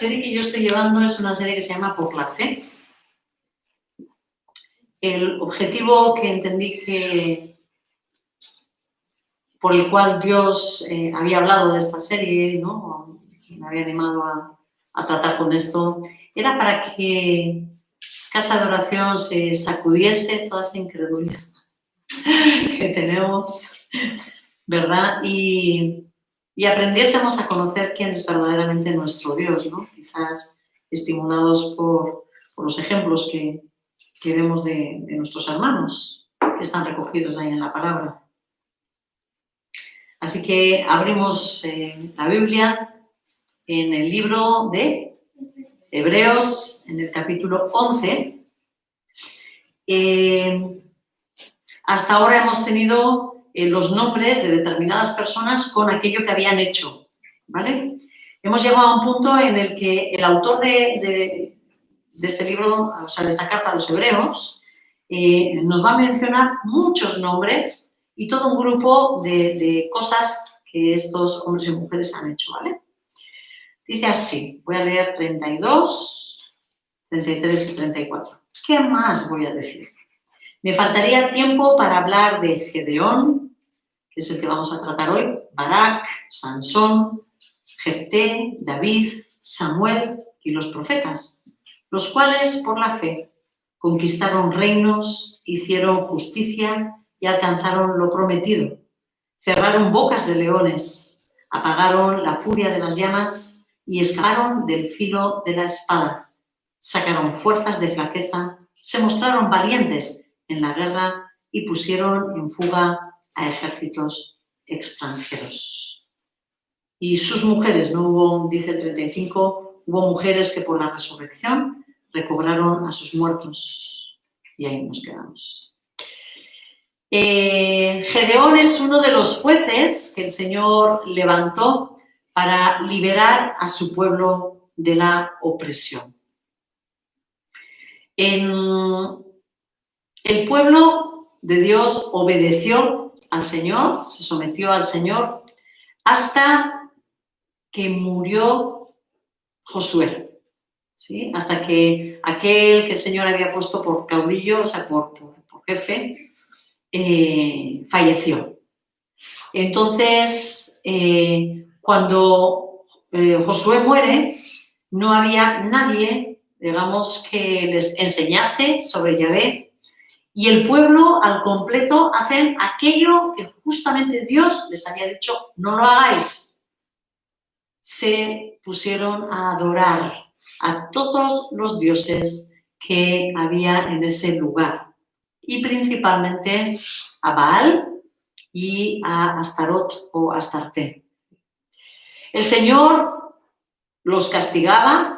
serie que yo estoy llevando es una serie que se llama Por la Fe. El objetivo que entendí por el cual Dios había hablado de esta serie, ¿no? Me había animado a tratar con esto, era para que Casa de Oración se sacudiese toda esa incredulidad que tenemos, ¿verdad? Y aprendiésemos a conocer quién es verdaderamente nuestro Dios, ¿no? Quizás estimulados por los ejemplos que vemos de nuestros hermanos, que están recogidos ahí en la palabra. Así que abrimos la Biblia en el libro de Hebreos, en el capítulo 11. Hasta ahora hemos tenido los nombres de determinadas personas con aquello que habían hecho, ¿vale? Hemos llegado a un punto en el que el autor de este libro, o sea, de esta carta a los Hebreos, nos va a mencionar muchos nombres y todo un grupo de cosas que estos hombres y mujeres han hecho, ¿vale? Dice así, voy a leer 32, 33 y 34. ¿Qué más voy a decir? Me faltaría tiempo para hablar de Gedeón, que es el que vamos a tratar hoy, Barak, Sansón, Jefté, David, Samuel y los profetas, los cuales, por la fe, conquistaron reinos, hicieron justicia y alcanzaron lo prometido. Cerraron bocas de leones, apagaron la furia de las llamas y escaparon del filo de la espada. Sacaron fuerzas de flaqueza, se mostraron valientes en la guerra y pusieron en fuga a ejércitos extranjeros. Y sus mujeres, no hubo, dice el 35, hubo mujeres que por la resurrección recobraron a sus muertos. Y ahí nos quedamos. Gedeón es uno de los jueces que el Señor levantó para liberar a su pueblo de la opresión. El pueblo de Dios obedeció al Señor, se sometió al Señor, hasta que murió Josué, ¿sí? Hasta que aquel que el Señor había puesto por caudillo, o sea, por jefe, falleció. Entonces, cuando Josué muere, no había nadie, digamos, que les enseñase sobre Yahvé, y el pueblo al completo hacen aquello que justamente Dios les había dicho, no lo hagáis. Se pusieron a adorar a todos los dioses que había en ese lugar, y principalmente a Baal y a Astarot o Astarte. El Señor los castigaba.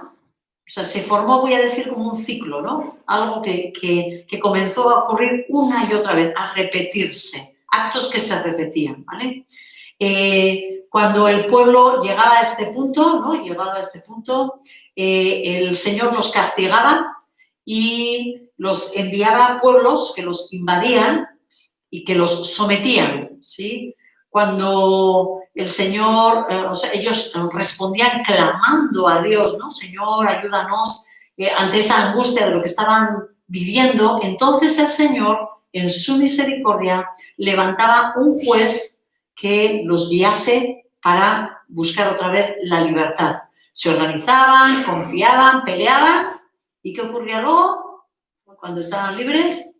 O sea, se formó, voy a decir, como un ciclo, ¿no? Algo que comenzó a ocurrir una y otra vez, a repetirse, actos que se repetían, ¿vale? Cuando el pueblo llegaba a este punto, ¿no? El Señor los castigaba y los enviaba a pueblos que los invadían y que los sometían, ¿sí? Cuando el Señor, ellos respondían clamando a Dios, ¿no? Señor, ayúdanos ante esa angustia de lo que estaban viviendo. Entonces el Señor, en su misericordia, levantaba un juez que los guiase para buscar otra vez la libertad. Se organizaban, confiaban, peleaban. ¿Y qué ocurría luego? Cuando estaban libres,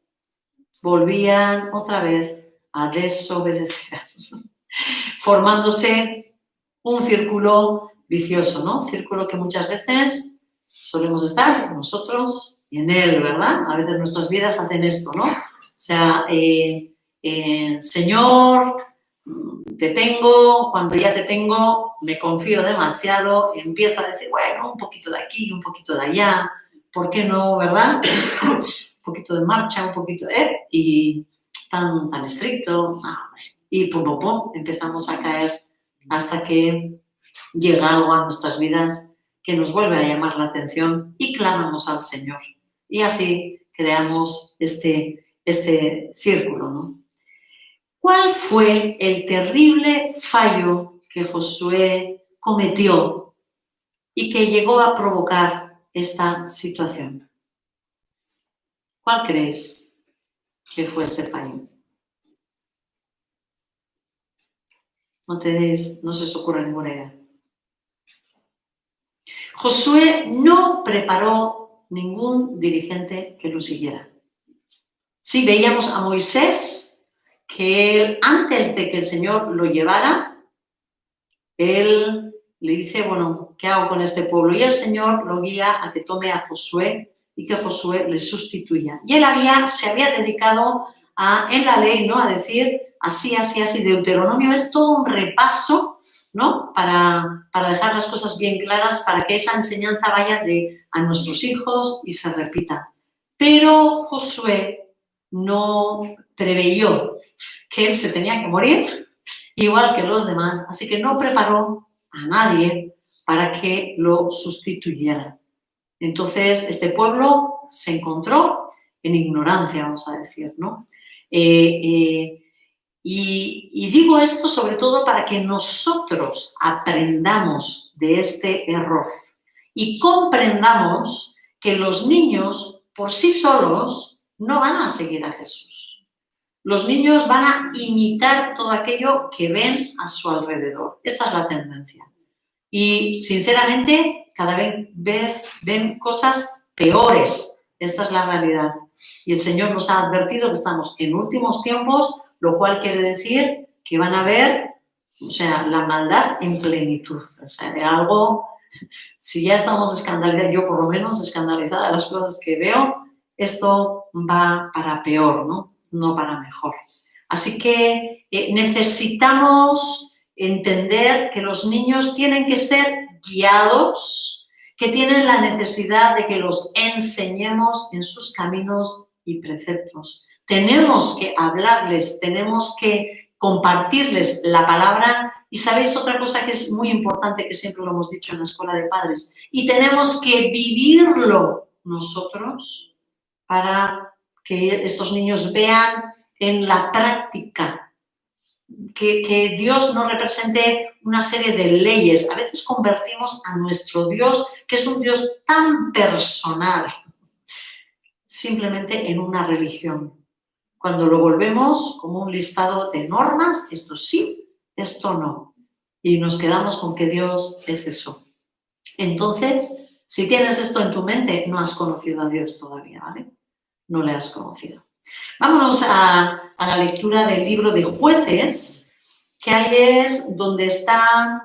volvían otra vez a desobedecer, formándose un círculo vicioso, ¿no? Círculo que muchas veces solemos estar nosotros en él, ¿verdad? A veces nuestras vidas hacen esto, ¿no? O sea, Señor, te tengo, cuando ya te tengo, me confío demasiado, empiezo a decir, bueno, un poquito de aquí, un poquito de allá, ¿por qué no, verdad? Un poquito de marcha, un poquito y tan estricto, y pum, empezamos a caer hasta que llega algo a nuestras vidas que nos vuelve a llamar la atención y clamamos al Señor. Y así creamos este círculo, ¿no? ¿Cuál fue el terrible fallo que Josué cometió y que llegó a provocar esta situación? ¿Cuál creéis que fue este fallo? No se os ocurre ninguna idea. Josué no preparó ningún dirigente que lo siguiera. Sí, veíamos a Moisés, que él, antes de que el Señor lo llevara, él le dice, bueno, ¿qué hago con este pueblo? Y el Señor lo guía a que tome a Josué y que Josué le sustituya. Y él se había dedicado en la ley, ¿no?, a decir así, así, así. Deuteronomio es todo un repaso, ¿no?, para dejar las cosas bien claras, para que esa enseñanza vaya a nuestros hijos y se repita. Pero Josué no preveyó que él se tenía que morir, igual que los demás, así que no preparó a nadie para que lo sustituyera. Entonces, este pueblo se encontró en ignorancia, vamos a decir, ¿no? Y digo esto sobre todo para que nosotros aprendamos de este error y comprendamos que los niños por sí solos no van a seguir a Jesús. Los niños van a imitar todo aquello que ven a su alrededor. Esta es la tendencia. Y, sinceramente, cada vez ven cosas peores. Esta es la realidad. Y el Señor nos ha advertido que estamos en últimos tiempos, lo cual quiere decir que van a ver, o sea, la maldad en plenitud. O sea, de algo, si ya estamos escandalizados, yo por lo menos escandalizada de las cosas que veo, esto va para peor, no para mejor. Así que necesitamos entender que los niños tienen que ser guiados, que tienen la necesidad de que los enseñemos en sus caminos y preceptos. Tenemos que hablarles, tenemos que compartirles la palabra y sabéis otra cosa que es muy importante, que siempre lo hemos dicho en la escuela de padres, y tenemos que vivirlo nosotros para que estos niños vean en la práctica que Dios no represente una serie de leyes. A veces convertimos a nuestro Dios, que es un Dios tan personal, simplemente en una religión. Cuando lo volvemos como un listado de normas, esto sí, esto no. Y nos quedamos con que Dios es eso. Entonces, si tienes esto en tu mente, no has conocido a Dios todavía, ¿vale? No le has conocido. Vámonos a la lectura del libro de Jueces, que ahí es donde está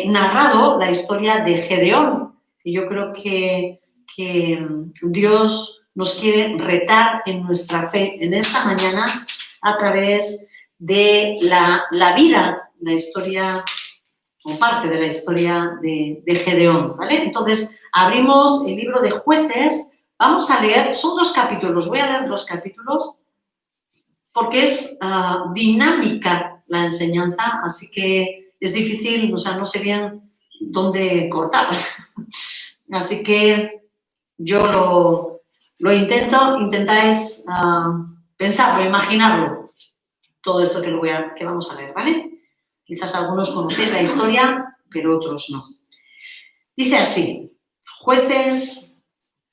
narrado la historia de Gedeón. Y yo creo que Dios nos quiere retar en nuestra fe en esta mañana a través de la vida, la historia o parte de la historia de Gedeón, ¿vale? Entonces, abrimos el libro de Jueces. Vamos a leer, son 2 capítulos, voy a leer 2 capítulos porque es dinámica la enseñanza, así que es difícil, o sea, no sé bien dónde cortar. Así que yo lo intento, intentáis pensarlo, imaginarlo, todo esto que vamos a leer, ¿vale? Quizás algunos conocéis la historia, pero otros no. Dice así, Jueces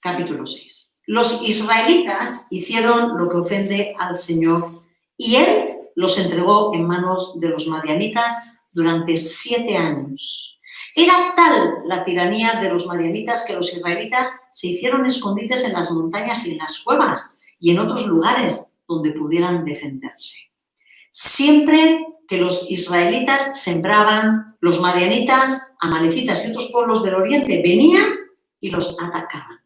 capítulo 6. Los israelitas hicieron lo que ofende al Señor y Él los entregó en manos de los madianitas durante 7 años. Era tal la tiranía de los madianitas que los israelitas se hicieron escondites en las montañas y en las cuevas y en otros lugares donde pudieran defenderse. Siempre que los israelitas sembraban, los madianitas, amalecitas y otros pueblos del oriente venían y los atacaban.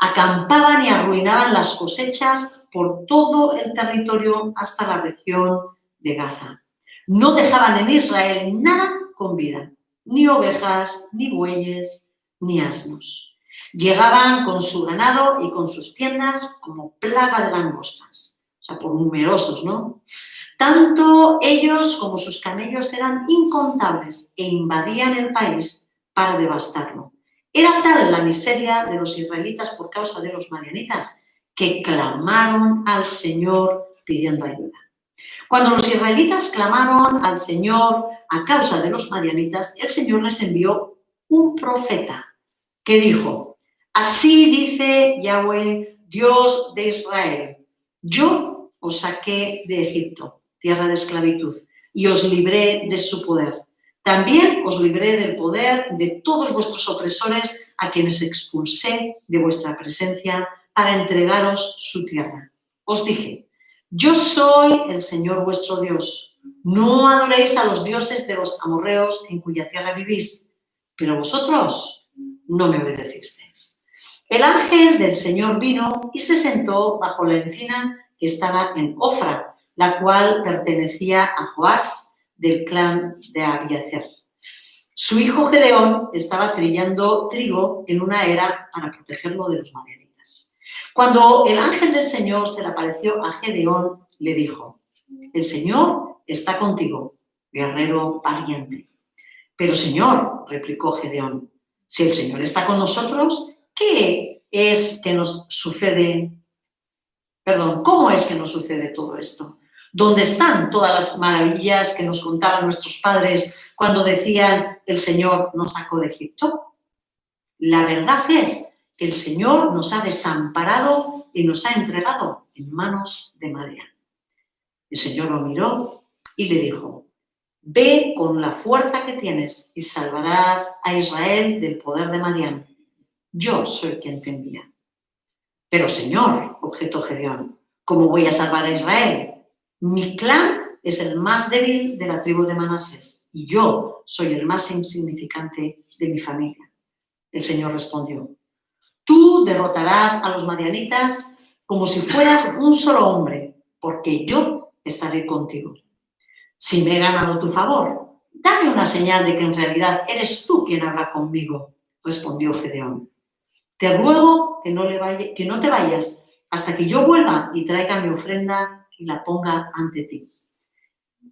Acampaban y arruinaban las cosechas por todo el territorio hasta la región de Gaza. No dejaban en Israel nada con vida, ni ovejas, ni bueyes, ni asnos. Llegaban con su ganado y con sus tiendas como plaga de langostas, o sea, por numerosos, ¿no? Tanto ellos como sus camellos eran incontables e invadían el país para devastarlo. Era tal la miseria de los israelitas por causa de los madianitas que clamaron al Señor pidiendo ayuda. Cuando los israelitas clamaron al Señor a causa de los madianitas, el Señor les envió un profeta, que dijo: así dice Yahweh, Dios de Israel, yo os saqué de Egipto, tierra de esclavitud, y os libré de su poder. También os libré del poder de todos vuestros opresores, a quienes expulsé de vuestra presencia para entregaros su tierra. Os dije: yo soy el Señor vuestro Dios. No adoréis a los dioses de los amorreos en cuya tierra vivís, pero vosotros no me obedecisteis. El ángel del Señor vino y se sentó bajo la encina que estaba en Ofra, la cual pertenecía a Joás del clan de Abiathar. Su hijo Gedeón estaba trillando trigo en una era para protegerlo de los madianitas. Cuando el ángel del Señor se le apareció a Gedeón, le dijo: el Señor está contigo, guerrero valiente. Pero Señor, replicó Gedeón, si el Señor está con nosotros, ¿qué es que nos sucede? ¿Cómo es que nos sucede todo esto? ¿Dónde están todas las maravillas que nos contaban nuestros padres cuando decían: el Señor nos sacó de Egipto? La verdad es que el Señor nos ha desamparado y nos ha entregado en manos de Madián. El Señor lo miró y le dijo: ve con la fuerza que tienes y salvarás a Israel del poder de Madián. Yo soy quien te envía. Pero Señor, objetó Gedeón, ¿cómo voy a salvar a Israel? Mi clan es el más débil de la tribu de Manasés y yo soy el más insignificante de mi familia. El Señor respondió: tú derrotarás a los madianitas como si fueras un solo hombre, porque yo estaré contigo. Si me he ganado tu favor, dame una señal de que en realidad eres tú quien habla conmigo, respondió Gedeón. Te ruego que no te vayas hasta que yo vuelva y traiga mi ofrenda y la ponga ante ti.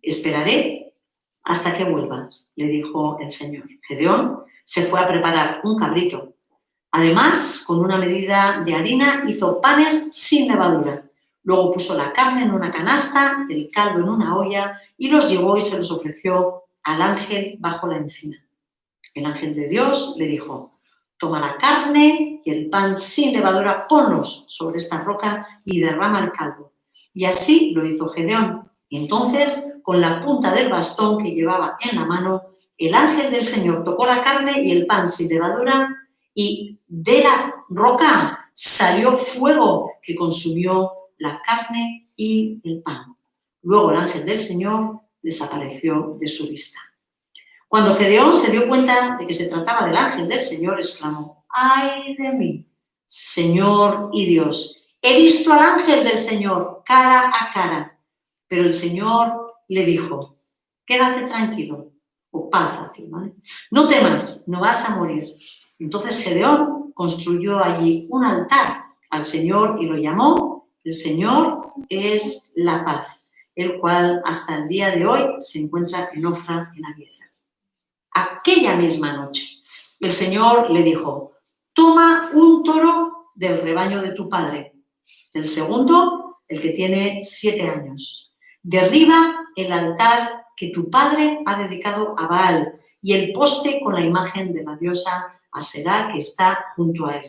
Esperaré hasta que vuelvas, le dijo el Señor. Gedeón se fue a preparar un cabrito. Además, con una medida de harina hizo panes sin levadura. Luego puso la carne en una canasta, el caldo en una olla y los llevó y se los ofreció al ángel bajo la encina. El ángel de Dios le dijo: toma la carne y el pan sin levadura, ponlos sobre esta roca y derrama el caldo. Y así lo hizo Gedeón. Y entonces, con la punta del bastón que llevaba en la mano, el ángel del Señor tocó la carne y el pan sin levadura, y de la roca salió fuego que consumió la carne y el pan. Luego el ángel del Señor desapareció de su vista. Cuando Gedeón se dio cuenta de que se trataba del ángel del Señor, exclamó: ¡ay de mí, Señor y Dios! He visto al ángel del Señor cara a cara. Pero el Señor le dijo: quédate tranquilo, o paz a ti, ¿vale? No temas, no vas a morir. Entonces Gedeón construyó allí un altar al Señor y lo llamó: el Señor es la paz, el cual hasta el día de hoy se encuentra en Ofra, en Abiathar. Aquella misma noche, el Señor le dijo: toma un toro del rebaño de tu padre, el segundo, el que tiene 7 años. Derriba el altar que tu padre ha dedicado a Baal y el poste con la imagen de la diosa Aserá que está junto a él.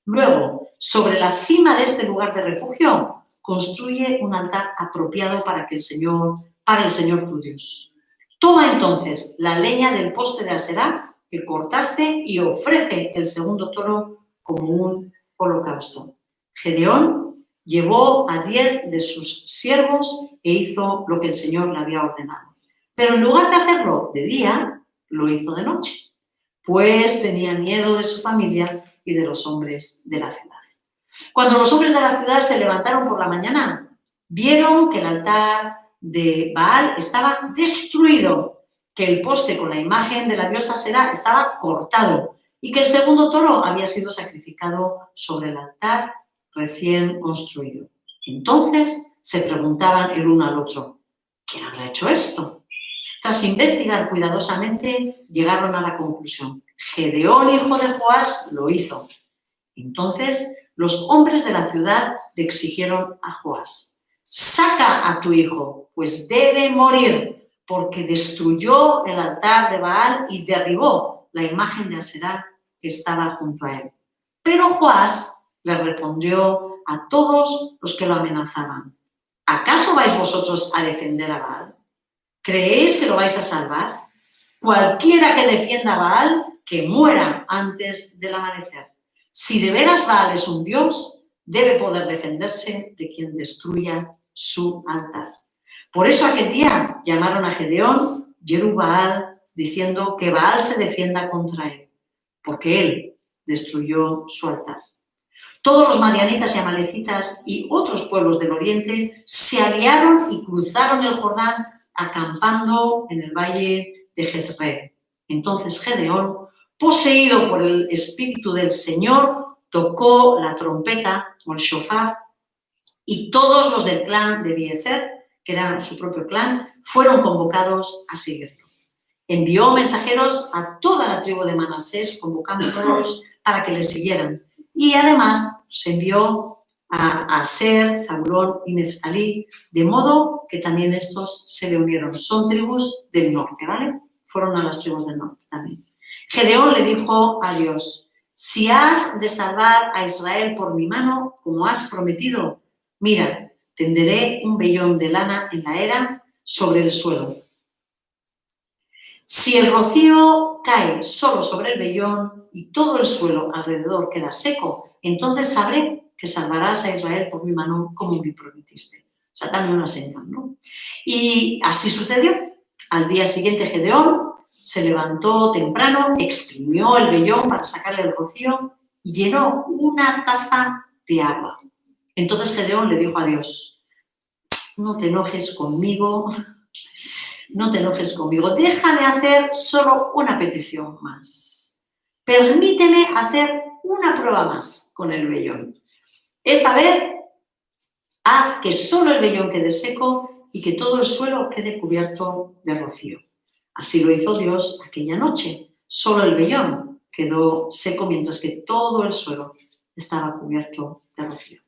Luego, sobre la cima de este lugar de refugio, construye un altar apropiado para el Señor tu Dios. Toma entonces la leña del poste de Aserá que cortaste y ofrece el segundo toro como un holocausto. Gedeón llevó a 10 de sus siervos e hizo lo que el Señor le había ordenado. Pero en lugar de hacerlo de día, lo hizo de noche, pues tenía miedo de su familia y de los hombres de la ciudad. Cuando los hombres de la ciudad se levantaron por la mañana, vieron que el altar de Baal estaba destruido, que el poste con la imagen de la diosa Aserá estaba cortado y que el segundo toro había sido sacrificado sobre el altar recién construido. Entonces se preguntaban el uno al otro: ¿quién habrá hecho esto? Tras investigar cuidadosamente, llegaron a la conclusión: Gedeón, hijo de Joás, lo hizo. Entonces los hombres de la ciudad le exigieron a Joás: saca a tu hijo, pues debe morir, porque destruyó el altar de Baal y derribó la imagen de Aserá que estaba junto a él. Pero Joás le respondió a todos los que lo amenazaban: ¿acaso vais vosotros a defender a Baal? ¿Creéis que lo vais a salvar? Cualquiera que defienda a Baal, que muera antes del amanecer. Si de veras Baal es un dios, debe poder defenderse de quien destruya su altar. Por eso aquel día llamaron a Gedeón Jerubbaal, diciendo que Baal se defienda contra él, porque él destruyó su altar. Todos los madianitas y amalecitas y otros pueblos del oriente se aliaron y cruzaron el Jordán, acampando en el valle de Jezreel. Entonces Gedeón, poseído por el Espíritu del Señor, tocó la trompeta o el shofar, y todos los del clan de Abiezer, que era su propio clan, fueron convocados a seguirlo. Envió mensajeros a toda la tribu de Manasés, convocándolos para que le siguieran. Y además se envió a Aser, Zabulón y Neftalí, de modo que también estos se le unieron. Son tribus del norte, ¿vale? Fueron a las tribus del norte también. Gedeón le dijo a Dios: si has de salvar a Israel por mi mano, como has prometido, mira, tenderé un vellón de lana en la era sobre el suelo. Si el rocío cae solo sobre el vellón y todo el suelo alrededor queda seco, entonces sabré que salvarás a Israel por mi mano, como me prometiste. O sea, también una señal, ¿no? Y así sucedió. Al día siguiente Gedeón se levantó temprano, exprimió el vellón para sacarle el rocío y llenó una taza de agua. Entonces Gedeón le dijo a Dios: no te enojes conmigo, déjame hacer solo una petición más. Permíteme hacer una prueba más con el vellón. Esta vez, haz que solo el vellón quede seco y que todo el suelo quede cubierto de rocío. Así lo hizo Dios aquella noche. Solo el vellón quedó seco, mientras que todo el suelo estaba cubierto de rocío.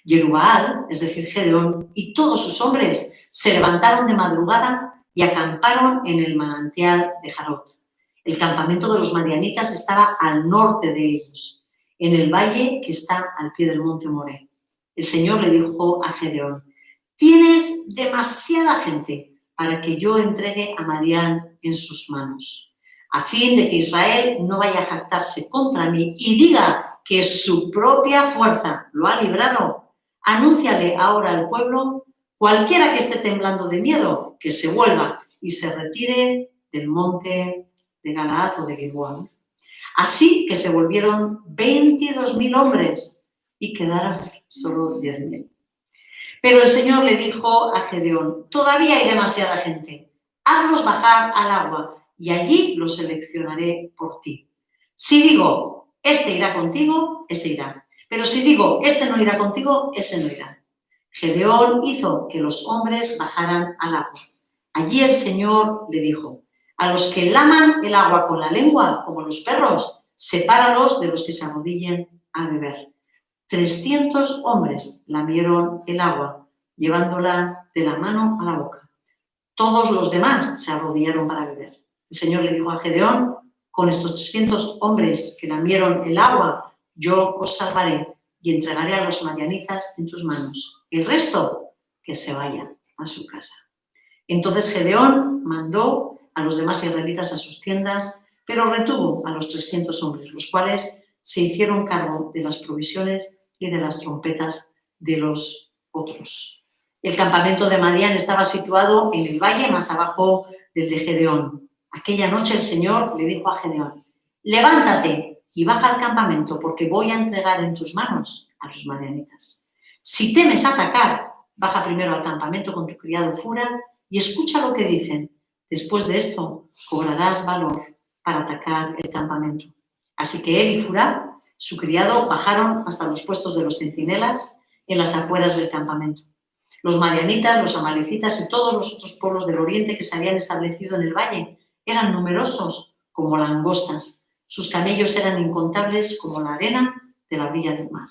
Jerubbaal, es decir, Gedeón, y todos sus hombres se levantaron de madrugada y acamparon en el manantial de Jarot. El campamento de los madianitas estaba al norte de ellos, en el valle que está al pie del monte Moré. El Señor le dijo a Gedeón: tienes demasiada gente para que yo entregue a Madián en sus manos, a fin de que Israel no vaya a jactarse contra mí y diga que su propia fuerza lo ha librado. Anúnciale ahora al pueblo: cualquiera que esté temblando de miedo, que se vuelva y se retire del monte de Galaad o de Gilboa. Así que se volvieron 22.000 hombres y quedaron solo 10.000. Pero el Señor le dijo a Gedeón: todavía hay demasiada gente. Hazlos bajar al agua y allí los seleccionaré por ti. Si digo, este irá contigo, ese irá. Pero si digo, este no irá contigo, ese no irá. Gedeón hizo que los hombres bajaran al agua. Allí el Señor le dijo: a los que laman el agua con la lengua, como los perros, sepáralos de los que se arrodillen a beber. 300 hombres lamieron el agua, llevándola de la mano a la boca. Todos los demás se arrodillaron para beber. El Señor le dijo a Gedeón: con estos 300 hombres que lamieron el agua, yo os salvaré y entregaré a los madianitas en tus manos. El resto, que se vaya a su casa. Entonces Gedeón mandó a los demás israelitas a sus tiendas, pero retuvo a los 300 hombres, los cuales se hicieron cargo de las provisiones y de las trompetas de los otros. El campamento de Madián estaba situado en el valle más abajo del de Gedeón. Aquella noche el Señor le dijo a Gedeón: levántate y baja al campamento, porque voy a entregar en tus manos a los madianitas. Si temes atacar, baja primero al campamento con tu criado Fura y escucha lo que dicen. Después de esto, cobrarás valor para atacar el campamento. Así que él y Fura, su criado, bajaron hasta los puestos de los centinelas en las afueras del campamento. Los madianitas, los amalecitas y todos los otros pueblos del oriente que se habían establecido en el valle eran numerosos como langostas. Sus camellos eran incontables como la arena de la orilla del mar.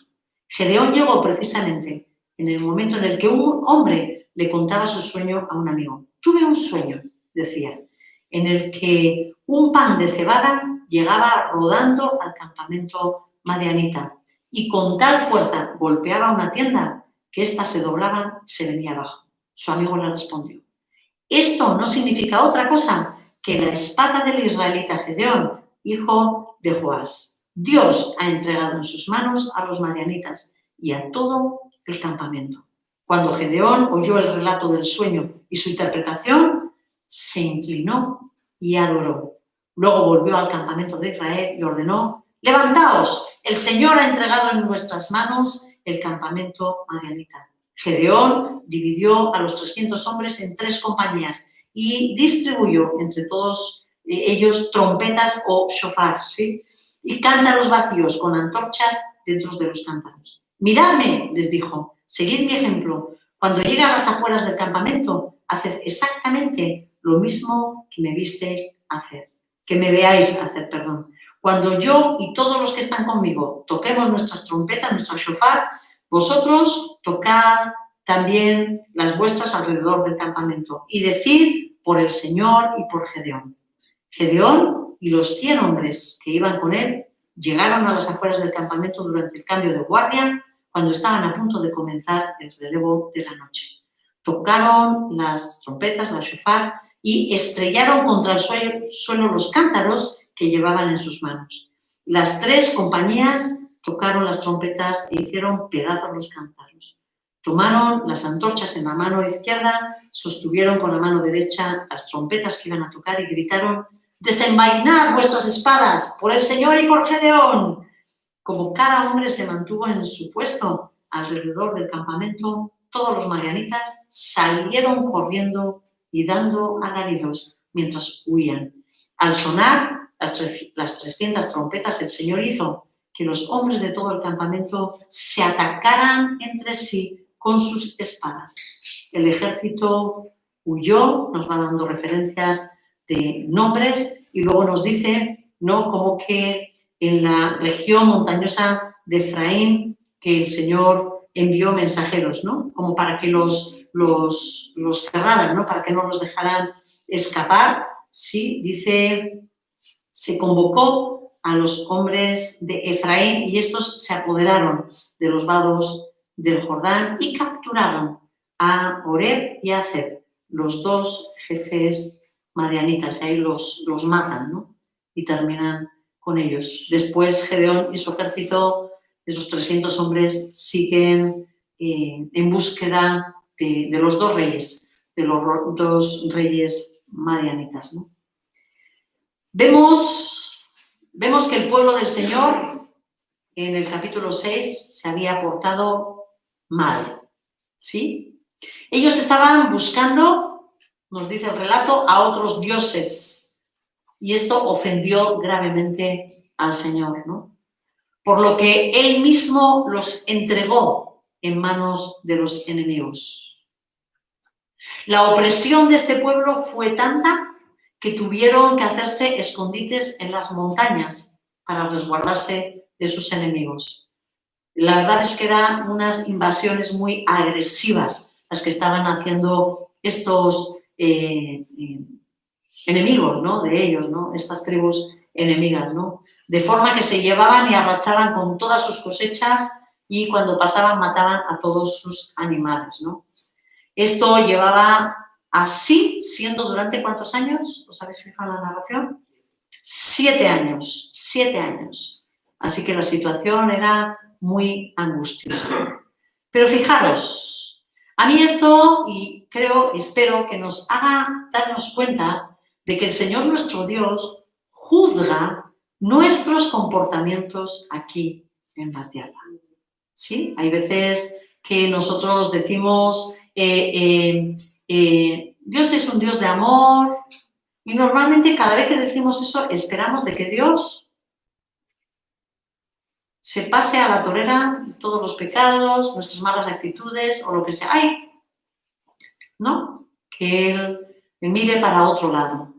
Gedeón llegó precisamente en el momento en el que un hombre le contaba su sueño a un amigo. Tuve un sueño, decía, en el que un pan de cebada llegaba rodando al campamento madianita y con tal fuerza golpeaba una tienda que ésta se doblaba y se venía abajo. Su amigo le respondió: esto no significa otra cosa que la espada del israelita Gedeón, hijo de Joás. Dios ha entregado en sus manos a los madianitas y a todo el campamento. Cuando Gedeón oyó el relato del sueño y su interpretación, se inclinó y adoró. Luego volvió al campamento de Israel y ordenó: levantaos, el Señor ha entregado en nuestras manos el campamento madianita. Gedeón dividió a los 300 hombres en 3 compañías y distribuyó entre todos ellos trompetas o shofar, ¿sí? Y cántaros vacíos con antorchas dentro de los cántaros. Miradme, les dijo, seguid mi ejemplo. Cuando llegue a las afueras del campamento, haced exactamente lo mismo que me visteis hacer, que me veáis hacer, perdón. Cuando yo y todos los que están conmigo toquemos nuestras trompetas, nuestro shofar, vosotros tocad también las vuestras alrededor del campamento y decid por el Señor y por Gedeón. Gedeón y los 100 hombres que iban con él llegaron a las afueras del campamento durante el cambio de guardia, cuando estaban a punto de comenzar el relevo de la noche. Tocaron las trompetas, la shofar, y estrellaron contra el suelo los cántaros que llevaban en sus manos. Las 3 compañías tocaron las trompetas e hicieron pedazos los cántaros. Tomaron las antorchas en la mano izquierda, sostuvieron con la mano derecha las trompetas que iban a tocar y gritaron: desenvainad vuestras espadas por el Señor y por Gedeón. Como cada hombre se mantuvo en su puesto alrededor del campamento, todos los madianitas salieron corriendo y dando alaridos mientras huían. Al sonar las 300 trompetas, el Señor hizo que los hombres de todo el campamento se atacaran entre sí con sus espadas. El ejército huyó, nos va dando referencias de nombres y luego nos dice, ¿no?, como que en la región montañosa de Efraín, que el Señor envió mensajeros, ¿no?, como para que los cerraran, ¿no?, para que no los dejaran escapar. Sí, dice, se convocó a los hombres de Efraín y estos se apoderaron de los vados del Jordán y capturaron a Oreb y a Zeb, los 2 jefes madianitas. Ahí los matan, ¿no?, y terminan con ellos. Después Gedeón y su ejército, esos 300 hombres, siguen en búsqueda de los 2 reyes, de los 2 reyes madianitas, ¿no? Vemos que el pueblo del Señor en el capítulo 6 se había portado mal, ¿sí? Ellos estaban buscando, nos dice el relato, a otros dioses y esto ofendió gravemente al Señor, ¿no? Por lo que Él mismo los entregó en manos de los enemigos. La opresión de este pueblo fue tanta que tuvieron que hacerse escondites en las montañas para resguardarse de sus enemigos. La verdad es que eran unas invasiones muy agresivas las que estaban haciendo estos enemigos, ¿no?, de ellos, ¿no?, estas tribus enemigas, ¿no?, de forma que se llevaban y arrasaban con todas sus cosechas y cuando pasaban mataban a todos sus animales, ¿no? Esto llevaba así, siendo durante ¿cuántos años? ¿Os habéis fijado en la narración? 7 años, 7 años. Así que la situación era muy angustiosa. Pero fijaros, a mí esto, y espero que nos haga darnos cuenta de que el Señor nuestro Dios juzga nuestros comportamientos aquí en la tierra. ¿Sí? Hay veces que nosotros decimos, Dios es un Dios de amor, y normalmente cada vez que decimos eso esperamos de que Dios se pase a la torera todos los pecados, nuestras malas actitudes o lo que sea. ¡Ay! ¿No? Que Él mire para otro lado.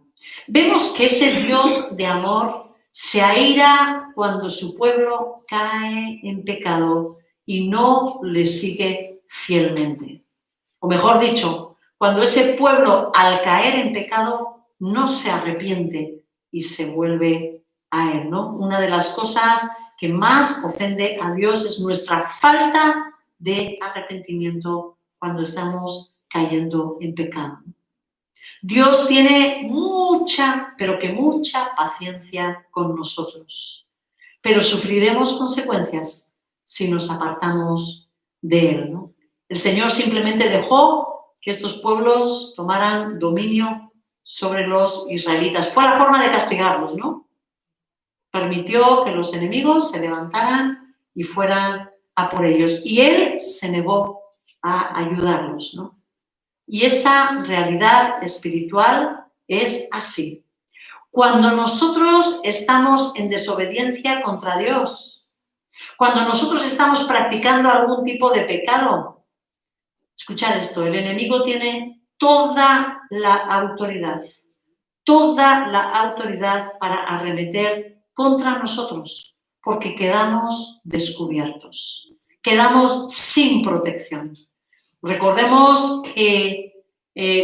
Vemos que ese Dios de amor se aira cuando su pueblo cae en pecado y no le sigue fielmente. O mejor dicho, cuando ese pueblo al caer en pecado no se arrepiente y se vuelve a Él, ¿no? Una de las cosas que más ofende a Dios es nuestra falta de arrepentimiento cuando estamos cayendo en pecado. Dios tiene mucha, pero que mucha paciencia con nosotros, pero sufriremos consecuencias si nos apartamos de Él, ¿no? El Señor simplemente dejó que estos pueblos tomaran dominio sobre los israelitas. Fue la forma de castigarlos, ¿no? Permitió que los enemigos se levantaran y fueran a por ellos. Y Él se negó a ayudarlos, ¿no? Y esa realidad espiritual es así. Cuando nosotros estamos en desobediencia contra Dios, cuando nosotros estamos practicando algún tipo de pecado, escuchad esto, el enemigo tiene toda la autoridad para arremeter contra nosotros, porque quedamos descubiertos, quedamos sin protección. Recordemos que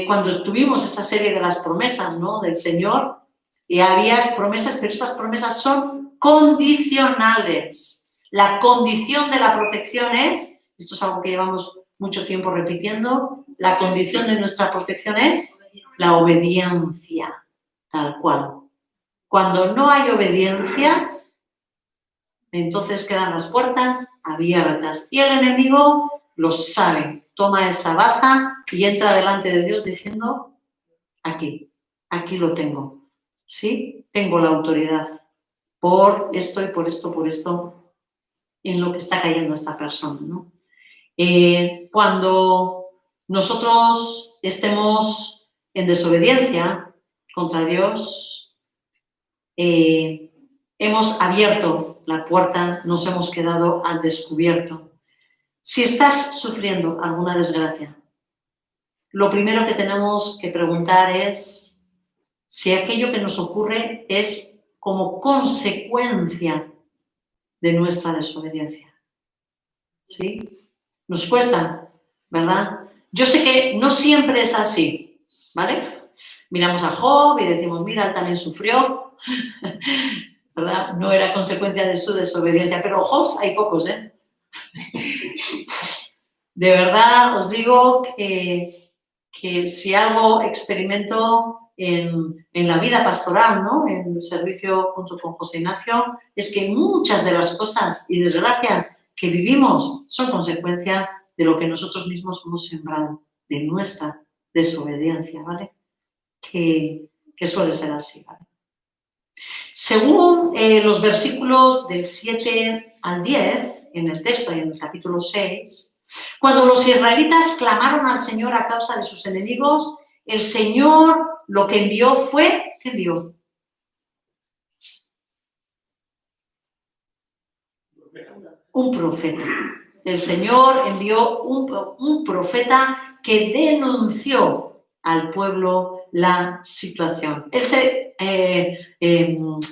cuando tuvimos esa serie de las promesas, ¿no?, del Señor, había promesas, pero esas promesas son condicionales. La condición de la protección es, esto es algo que llevamos mucho tiempo repitiendo, la condición de nuestra protección es la obediencia, tal cual. Cuando no hay obediencia, entonces quedan las puertas abiertas y el enemigo lo sabe. Toma esa baza y entra delante de Dios diciendo, aquí lo tengo, ¿sí? Tengo la autoridad por esto y por esto, en lo que está cayendo esta persona, ¿no? Cuando nosotros estemos en desobediencia contra Dios, hemos abierto la puerta, nos hemos quedado al descubierto. Si estás sufriendo alguna desgracia, lo primero que tenemos que preguntar es si aquello que nos ocurre es como consecuencia de nuestra desobediencia. ¿Sí? Nos cuesta, ¿verdad? Yo sé que no siempre es así, ¿vale? Miramos a Job y decimos, mira, él también sufrió, ¿verdad? No era consecuencia de su desobediencia, pero Job hay pocos, ¿eh? De verdad os digo que si algo experimento en la vida pastoral, ¿no?, en el servicio junto con José Ignacio, es que muchas de las cosas y desgracias que vivimos son consecuencia de lo que nosotros mismos hemos sembrado, de nuestra desobediencia, ¿vale? Que suele ser así, ¿vale? Según los versículos del 7 al 10, en el texto y en el capítulo 6, cuando los israelitas clamaron al Señor a causa de sus enemigos, el Señor lo que envió fue, ¿qué envió? Un profeta. El Señor envió un profeta que denunció al pueblo la situación. Él se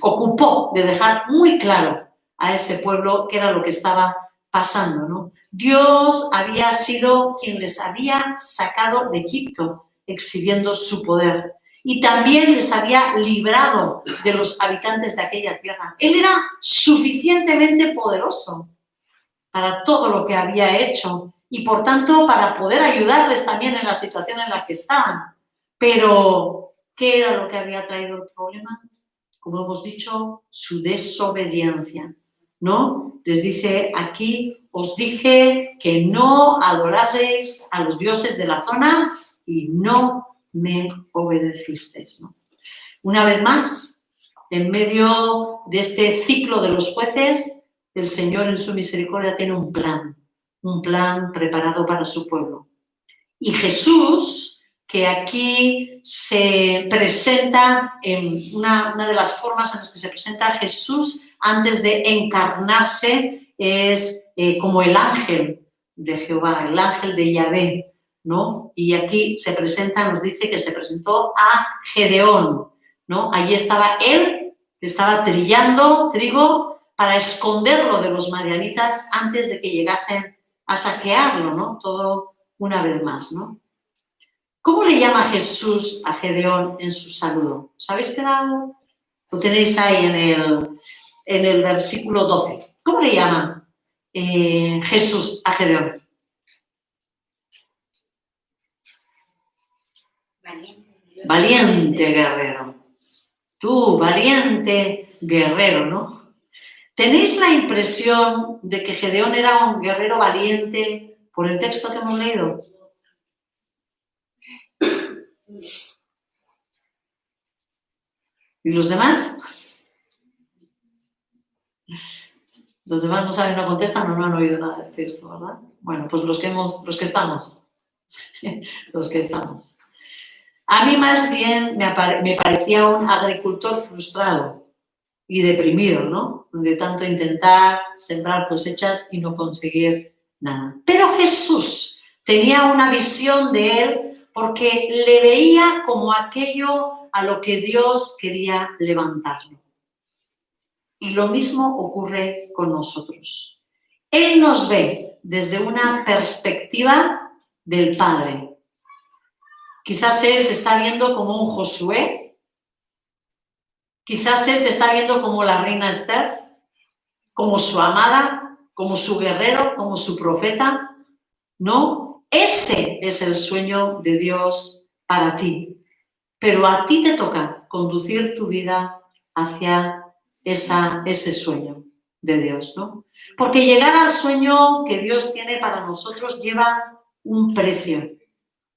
ocupó de dejar muy claro a ese pueblo qué era lo que estaba pasando, ¿no? Dios había sido quien les había sacado de Egipto, exhibiendo su poder. Y también les había librado de los habitantes de aquella tierra. Él era suficientemente poderoso para todo lo que había hecho y, por tanto, para poder ayudarles también en la situación en la que estaban. Pero, ¿qué era lo que había traído el problema? Como hemos dicho, su desobediencia, ¿no? Les dice aquí, os dije que no adoraseis a los dioses de la zona y no me obedecisteis, ¿no? Una vez más, en medio de este ciclo de los jueces, el Señor en su misericordia tiene un plan preparado para su pueblo. Y Jesús, que aquí se presenta en una de las formas en las que se presenta Jesús antes de encarnarse, es como el ángel de Jehová, el ángel de Yahvé, ¿no? Y aquí se presenta, nos dice que se presentó a Gedeón, ¿no? Allí estaba él, que estaba trillando trigo para esconderlo de los madianitas antes de que llegasen a saquearlo, ¿no? Todo una vez más, ¿no? ¿Cómo le llama Jesús a Gedeón en su saludo? ¿Os habéis quedado Lo tenéis ahí en el versículo 12. ¿Cómo le llama Jesús a Gedeón? Valiente guerrero. Tú, valiente guerrero, ¿no? ¿Tenéis la impresión de que Gedeón era un guerrero valiente por el texto que hemos leído? ¿Y los demás? Los demás no saben, no contestan o no han oído nada del texto, ¿verdad? Bueno, pues los que estamos. Los que estamos. A mí más bien me parecía un agricultor frustrado y deprimido, ¿no? De tanto intentar sembrar cosechas y no conseguir nada. Pero Jesús tenía una visión de él porque le veía como aquello a lo que Dios quería levantarlo. Y lo mismo ocurre con nosotros. Él nos ve desde una perspectiva del Padre. Quizás Él te está viendo como un Josué. Quizás Él te está viendo como la reina Esther, como su amada, como su guerrero, como su profeta. No, ese es el sueño de Dios para ti. Pero a ti te toca conducir tu vida hacia ese sueño de Dios, ¿no? Porque llegar al sueño que Dios tiene para nosotros lleva un precio,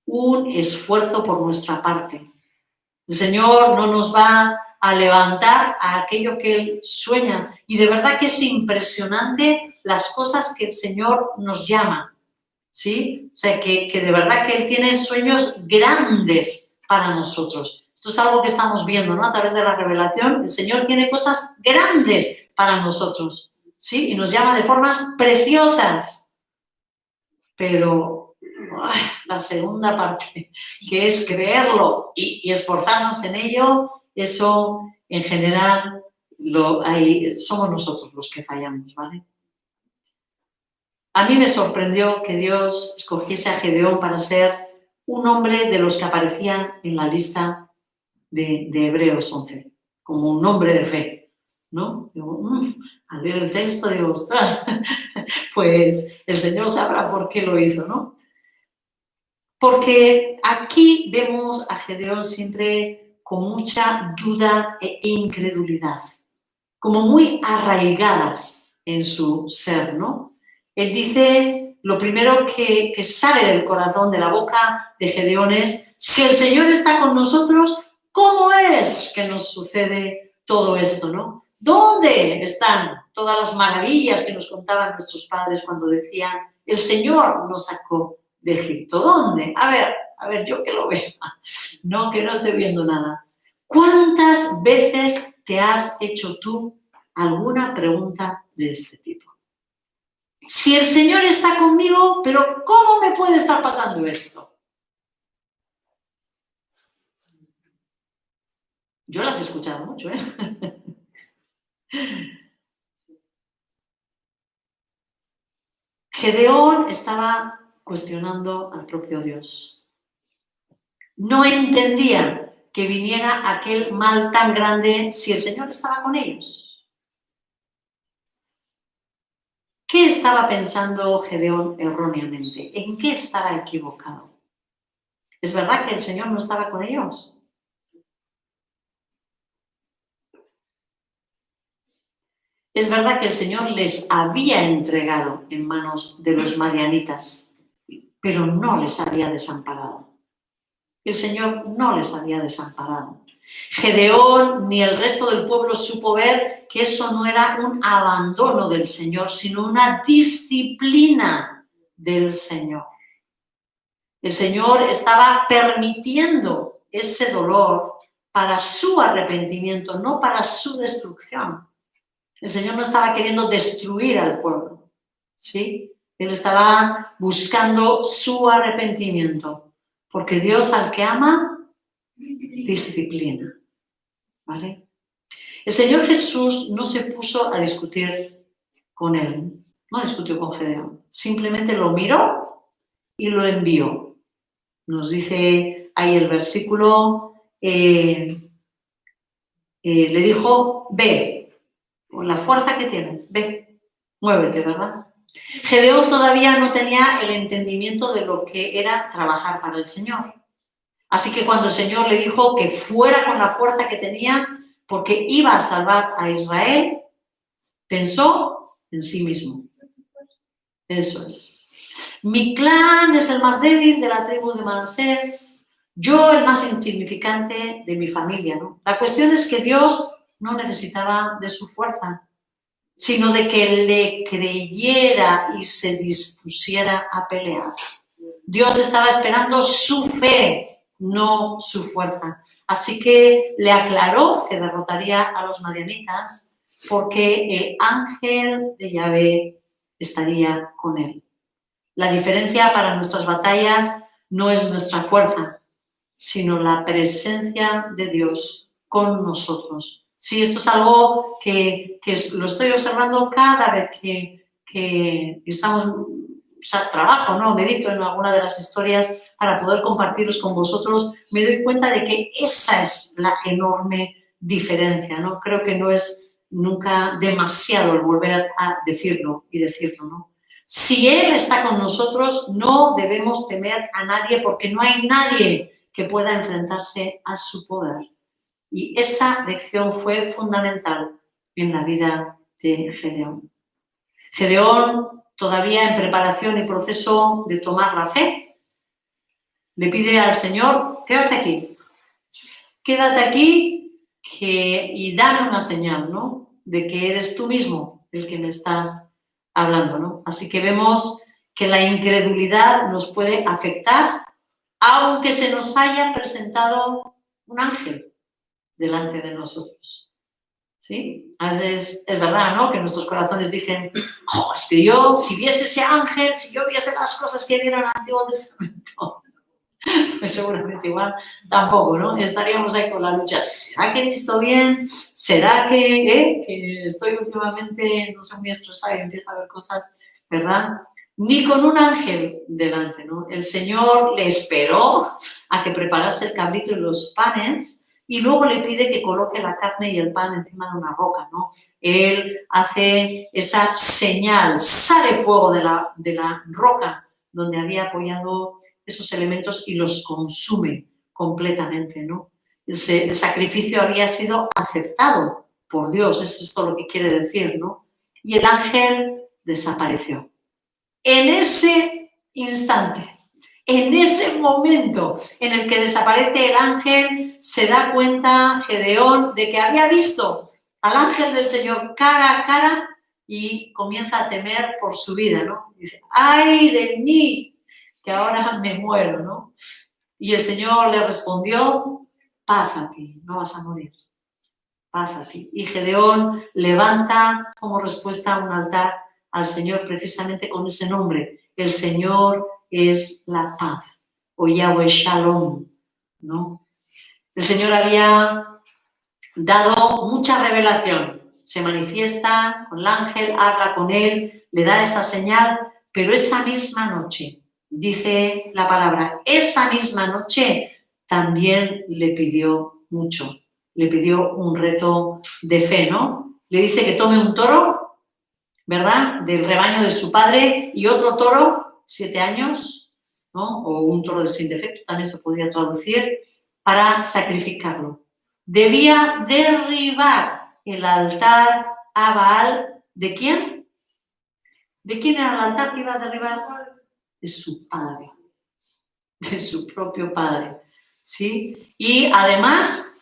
un esfuerzo por nuestra parte. El Señor no nos va a levantar a aquello que Él sueña. Y de verdad que es impresionante las cosas que el Señor nos llama, ¿sí? O sea, que de verdad que Él tiene sueños grandes para nosotros. Esto es algo que estamos viendo, ¿no? A través de la revelación, el Señor tiene cosas grandes para nosotros, ¿sí? Y nos llama de formas preciosas. Pero la segunda parte, que es creerlo y esforzarnos en ello, eso en general somos nosotros los que fallamos, ¿vale? A mí me sorprendió que Dios escogiese a Gedeón para ser un hombre de los que aparecían en la lista de Hebreos 11, como un hombre de fe, ¿no? Digo, al ver el texto digo, ostras, pues el Señor sabrá por qué lo hizo, ¿no? Porque aquí vemos a Gedeón siempre con mucha duda e incredulidad, como muy arraigadas en su ser, ¿no? Él dice, lo primero que sale del corazón, de la boca de Gedeón es, si el Señor está con nosotros, ¿cómo es que nos sucede todo esto, no? ¿Dónde están todas las maravillas que nos contaban nuestros padres cuando decían, el Señor nos sacó de Egipto? ¿Dónde? A ver, yo que lo vea. No, que no estoy viendo nada. ¿Cuántas veces te has hecho tú alguna pregunta de este tipo? Si el Señor está conmigo, pero ¿cómo me puede estar pasando esto? Yo las he escuchado mucho, ¿eh? Gedeón estaba cuestionando al propio Dios. No entendía que viniera aquel mal tan grande si el Señor estaba con ellos. ¿Qué estaba pensando Gedeón erróneamente? ¿En qué estaba equivocado? ¿Es verdad que el Señor no estaba con ellos? Es verdad que el Señor les había entregado en manos de los madianitas, pero no les había desamparado. El Señor no les había desamparado. Gedeón ni el resto del pueblo supo ver que eso no era un abandono del Señor, sino una disciplina del Señor. El Señor estaba permitiendo ese dolor para su arrepentimiento, no para su destrucción. El Señor no estaba queriendo destruir al pueblo, ¿sí? Él estaba buscando su arrepentimiento, porque Dios al que ama, disciplina, ¿vale? El Señor Jesús no se puso a discutir con él, no discutió con Gedeón, simplemente lo miró y lo envió. Nos dice ahí el versículo le dijo, ve, con la fuerza que tienes, ve, muévete, ¿verdad? Gedeón todavía no tenía el entendimiento de lo que era trabajar para el Señor. Así que cuando el Señor le dijo que fuera con la fuerza que tenía, porque iba a salvar a Israel, pensó en sí mismo. Eso es. Mi clan es el más débil de la tribu de Manasés, yo el más insignificante de mi familia, ¿no? La cuestión es que Dios no necesitaba de su fuerza, sino de que le creyera y se dispusiera a pelear. Dios estaba esperando su fe, no su fuerza. Así que le aclaró que derrotaría a los madianitas porque el ángel de Yahvé estaría con él. La diferencia para nuestras batallas no es nuestra fuerza, sino la presencia de Dios con nosotros. Sí, esto es algo que lo estoy observando cada vez que estamos, o sea, trabajo, ¿no? Medito en alguna de las historias para poder compartirlos con vosotros. Me doy cuenta de que esa es la enorme diferencia, ¿no? Creo que no es nunca demasiado el volver a decirlo y decirlo, ¿no? Si Él está con nosotros, no debemos temer a nadie porque no hay nadie que pueda enfrentarse a su poder. Y esa lección fue fundamental en la vida de Gedeón. Gedeón, todavía en preparación y proceso de tomar la fe, le pide al Señor, quédate aquí y dame una señal, ¿no? De que eres tú mismo el que me estás hablando, ¿no? Así que vemos que la incredulidad nos puede afectar aunque se nos haya presentado un ángel delante de nosotros. ¿Sí? A veces es verdad, ¿no? Que nuestros corazones dicen, oh, es que yo, si viese ese ángel, si yo viese las cosas que vieron en el Antiguo Testamento, pues seguramente igual tampoco, ¿no? Estaríamos ahí con la lucha. ¿Será que he visto bien? ¿Será que estoy últimamente, no sé, muy estresada y empiezo a ver cosas, ¿verdad? Ni con un ángel delante, ¿no? El Señor le esperó a que preparase el cabrito y los panes y luego le pide que coloque la carne y el pan encima de una roca, ¿no? Él hace esa señal, sale fuego de la roca donde había apoyado esos elementos y los consume completamente, ¿no? El sacrificio había sido aceptado por Dios, es esto lo que quiere decir, ¿no? Y el ángel desapareció. En ese instante, en ese momento en el que desaparece el ángel, se da cuenta Gedeón de que había visto al ángel del Señor cara a cara y comienza a temer por su vida, ¿no? Dice, ¡ay de mí! Que ahora me muero, ¿no? Y el Señor le respondió, paz a ti, no vas a morir, paz a ti. Y Gedeón levanta como respuesta un altar al Señor precisamente con ese nombre. El Señor es la paz, o Yahweh Shalom, ¿no? El Señor había dado mucha revelación. Se manifiesta con el ángel, habla con él, le da esa señal, pero esa misma noche, dice la palabra, esa misma noche también le pidió mucho. Le pidió un reto de fe, ¿no? Le dice que tome un toro, ¿verdad? Del rebaño de su padre y otro toro, 7 años, ¿no? O un toro de sin defecto, también se podría traducir, para sacrificarlo. Debía derribar el altar a Baal. ¿De quién? ¿De quién era el altar que iba a derribar? De su padre, de su propio padre, ¿sí? Y además,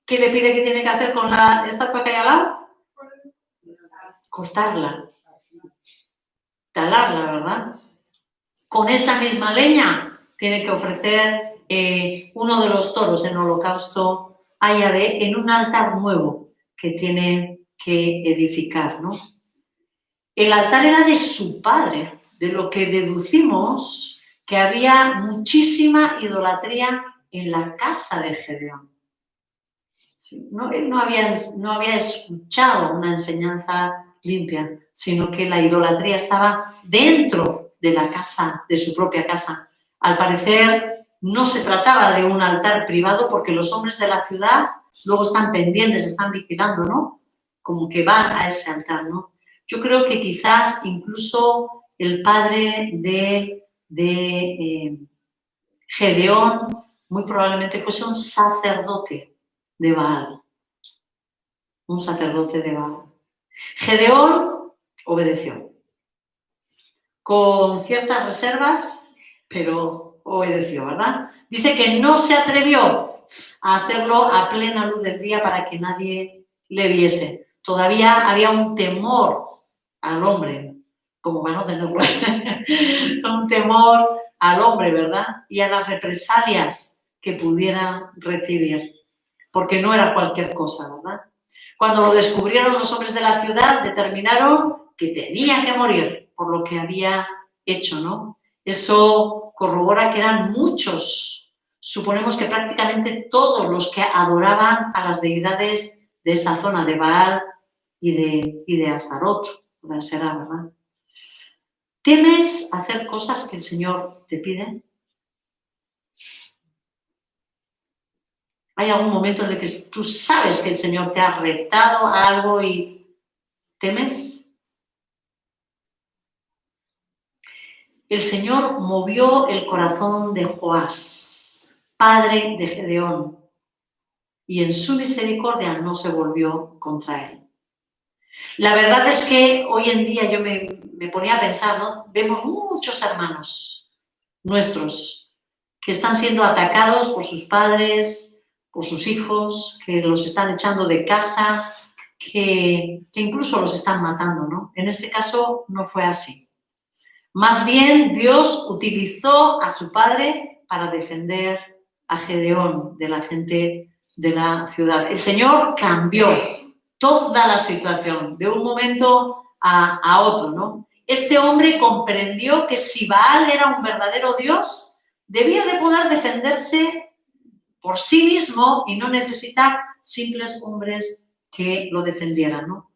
¿qué le pide que tiene que hacer con la estatua que hay al lado? Cortarla, talarla, ¿verdad? Con esa misma leña tiene que ofrecer uno de los toros en holocausto a Yahvé en un altar nuevo que tiene que edificar, ¿no? El altar era de su padre, de lo que deducimos que había muchísima idolatría en la casa de Gedeón. Sí, él no había escuchado una enseñanza limpia, sino que la idolatría estaba dentro de la casa, de su propia casa. Al parecer, no se trataba de un altar privado porque los hombres de la ciudad luego están pendientes, están vigilando, ¿no? Como que van a ese altar, ¿no? Yo creo que quizás incluso el padre de Gedeón muy probablemente fuese un sacerdote de Baal. Un sacerdote de Baal. Gedeón obedeció. Con ciertas reservas, pero obedeció, ¿verdad? Dice que no se atrevió a hacerlo a plena luz del día para que nadie le viese. Todavía había un temor al hombre, como para no tenerlo, un temor al hombre, ¿verdad? Y a las represalias que pudiera recibir, porque no era cualquier cosa, ¿verdad? Cuando lo descubrieron los hombres de la ciudad, determinaron que tenía que morir por lo que había hecho, ¿no? Eso corrobora que eran muchos. Suponemos que prácticamente todos los que adoraban a las deidades de esa zona, de Baal y de Astarot, de Aserá, ¿verdad? ¿Temes hacer cosas que el Señor te pide? ¿Hay algún momento en el que tú sabes que el Señor te ha retado a algo y temes? El Señor movió el corazón de Joás, padre de Gedeón, y en su misericordia no se volvió contra él. La verdad es que hoy en día yo me ponía a pensar, ¿no? Vemos muchos hermanos nuestros que están siendo atacados por sus padres, por sus hijos, que los están echando de casa, que incluso los están matando, ¿no? En este caso no fue así. Más bien Dios utilizó a su padre para defender a Gedeón de la gente de la ciudad. El Señor cambió toda la situación de un momento a otro, ¿no? Este hombre comprendió que si Baal era un verdadero Dios, debía de poder defenderse por sí mismo y no necesitar simples hombres que lo defendieran, ¿no?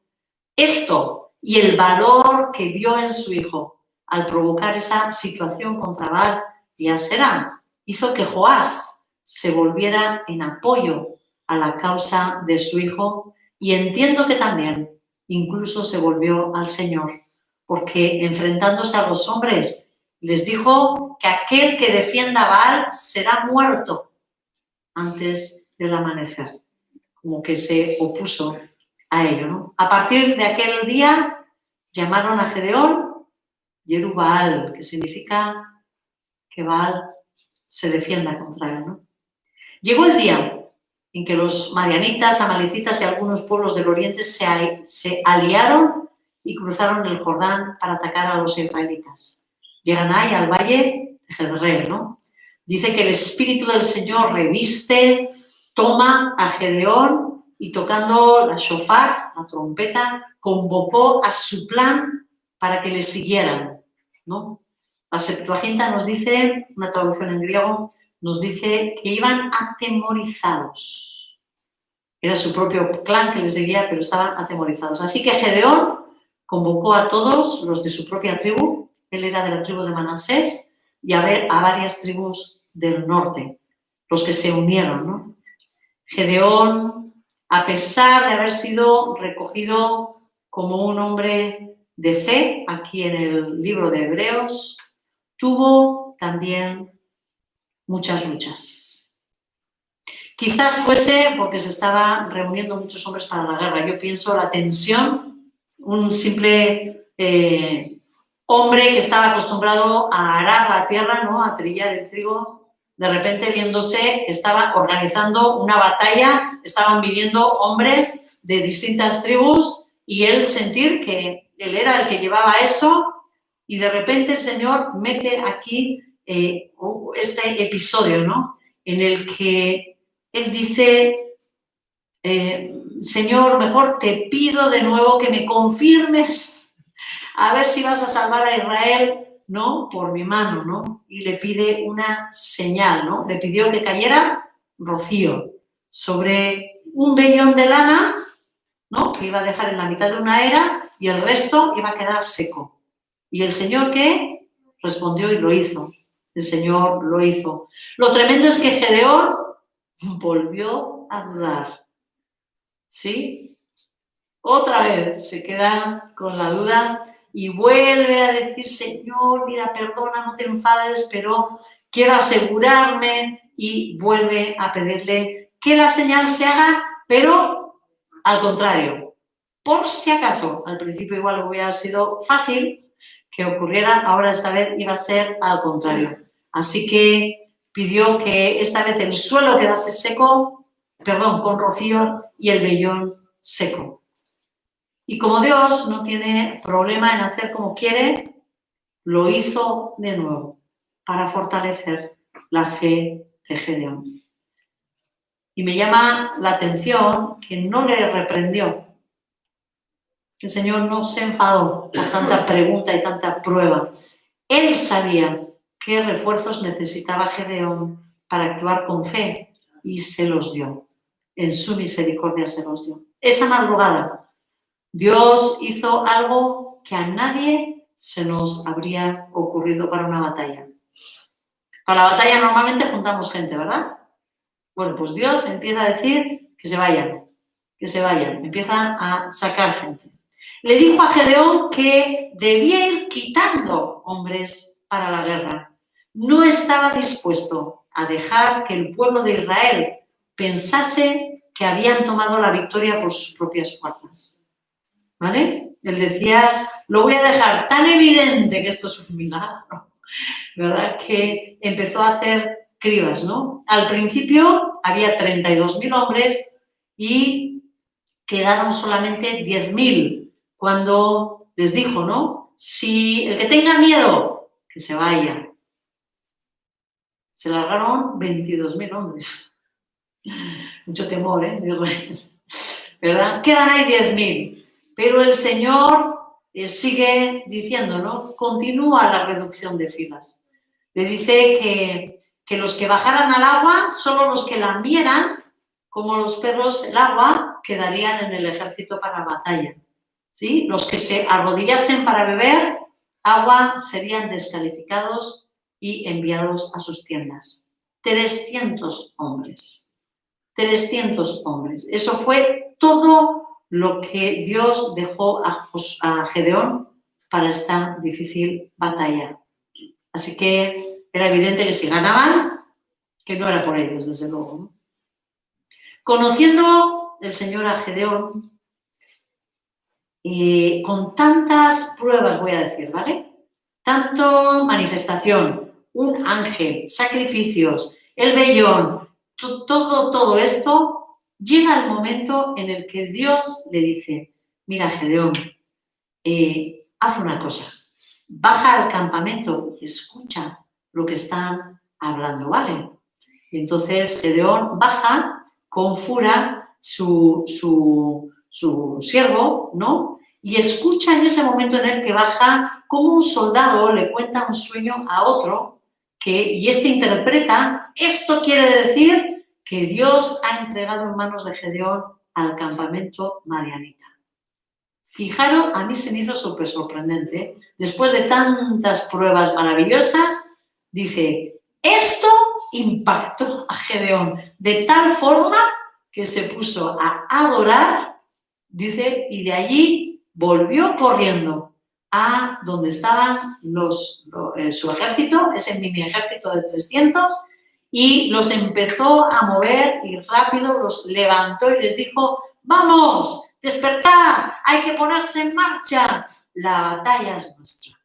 Esto y el valor que vio en su hijo al provocar esa situación contra Baal y Aserá hizo que Joás se volviera en apoyo a la causa de su hijo y entiendo que también incluso se volvió al Señor, porque enfrentándose a los hombres les dijo que aquel que defienda a Baal será muerto antes del amanecer, como que se opuso a ello, ¿no? A partir de aquel día llamaron a Gedeón Yerubbaal, que significa que Baal se defienda contra él, ¿no? Llegó el día en que los madianitas, amalecitas y algunos pueblos del oriente se aliaron y cruzaron el Jordán para atacar a los israelitas. Llegan ahí al valle de Jezreel, ¿no? Dice que el Espíritu del Señor reviste, toma a Gedeón y tocando la shofar, la trompeta, convocó a su plan para que le siguieran, ¿no? La Septuaginta nos dice, una traducción en griego, nos dice que iban atemorizados. Era su propio clan que les seguía, pero estaban atemorizados. Así que Gedeón convocó a todos los de su propia tribu, él era de la tribu de Manasés, y a varias tribus del norte, los que se unieron, ¿no? Gedeón, a pesar de haber sido recogido como un hombre de fe, aquí en el libro de Hebreos, tuvo también muchas luchas. Quizás fuese porque se estaban reuniendo muchos hombres para la guerra. Yo pienso la tensión, un simple hombre que estaba acostumbrado a arar la tierra, ¿no? A trillar el trigo, de repente viéndose que estaba organizando una batalla, estaban viniendo hombres de distintas tribus y él sentir que él era el que llevaba eso y de repente el Señor mete aquí este episodio, ¿no? En el que él dice, Señor, mejor te pido de nuevo que me confirmes a ver si vas a salvar a Israel, ¿no? Por mi mano, ¿no? Y le pide una señal, ¿no? Le pidió que cayera rocío sobre un vellón de lana, ¿no? Que iba a dejar en la mitad de una era y el resto iba a quedar seco. ¿Y el Señor qué? Respondió y lo hizo. El Señor lo hizo. Lo tremendo es que Gedeón volvió a dudar. ¿Sí? Otra vez se queda con la duda y vuelve a decir, Señor, mira, perdona, no te enfades, pero quiero asegurarme, y vuelve a pedirle que la señal se haga, pero al contrario, por si acaso. Al principio igual hubiera sido fácil que ocurriera, ahora esta vez iba a ser al contrario. Así que pidió que esta vez el suelo quedase seco, con rocío, y el vellón seco. Y como Dios no tiene problema en hacer como quiere, lo hizo de nuevo para fortalecer la fe de Gedeón. Y me llama la atención que no le reprendió. El Señor no se enfadó por tanta pregunta y tanta prueba. Él sabía qué refuerzos necesitaba Gedeón para actuar con fe y se los dio. En su misericordia se los dio. Esa madrugada, Dios hizo algo que a nadie se nos habría ocurrido para una batalla. Para la batalla normalmente juntamos gente, ¿verdad? Bueno, pues Dios empieza a decir que se vayan, empieza a sacar gente. Le dijo a Gedeón que debía ir quitando hombres para la guerra. No estaba dispuesto a dejar que el pueblo de Israel pensase que habían tomado la victoria por sus propias fuerzas. ¿Vale? Él decía, lo voy a dejar tan evidente que esto es un milagro, ¿verdad? Que empezó a hacer cribas, ¿no? Al principio había 32.000 hombres y quedaron solamente 10.000 cuando les dijo, ¿no? Si el que tenga miedo, que se vaya. Se largaron 22.000 hombres. Mucho temor, de Israel, ¿verdad? Quedan ahí 10.000. Pero el Señor sigue diciendo, ¿no? Continúa la reducción de filas. Le dice que los que bajaran al agua, solo los que lamieran, como los perros, el agua, quedarían en el ejército para batalla. ¿Sí? Los que se arrodillasen para beber agua serían descalificados y enviados a sus tiendas. 300 hombres. 300 hombres. Eso fue todo lo que Dios dejó a Gedeón para esta difícil batalla. Así que era evidente que si ganaban, que no era por ellos, desde luego, ¿no? Conociendo el Señor a Gedeón, con tantas pruebas, voy a decir, ¿vale? Tanto manifestación, un ángel, sacrificios, el vellón, todo esto, llega el momento en el que Dios le dice, mira, Gedeón, haz una cosa, baja al campamento y escucha lo que están hablando, ¿vale? Y entonces Gedeón baja con Fura, su siervo, ¿no? Y escucha en ese momento en el que baja cómo un soldado le cuenta un sueño a otro y este interpreta, esto quiere decir que Dios ha entregado en manos de Gedeón al campamento madianita. Fijaros, a mí se me hizo súper sorprendente, ¿eh? Después de tantas pruebas maravillosas, dice, esto impactó a Gedeón de tal forma que se puso a adorar, dice, y de allí volvió corriendo a donde estaban su ejército, ese mini ejército de 300, y los empezó a mover y rápido los levantó y les dijo, ¡vamos! ¡Despertad! ¡Hay que ponerse en marcha! La batalla es nuestra.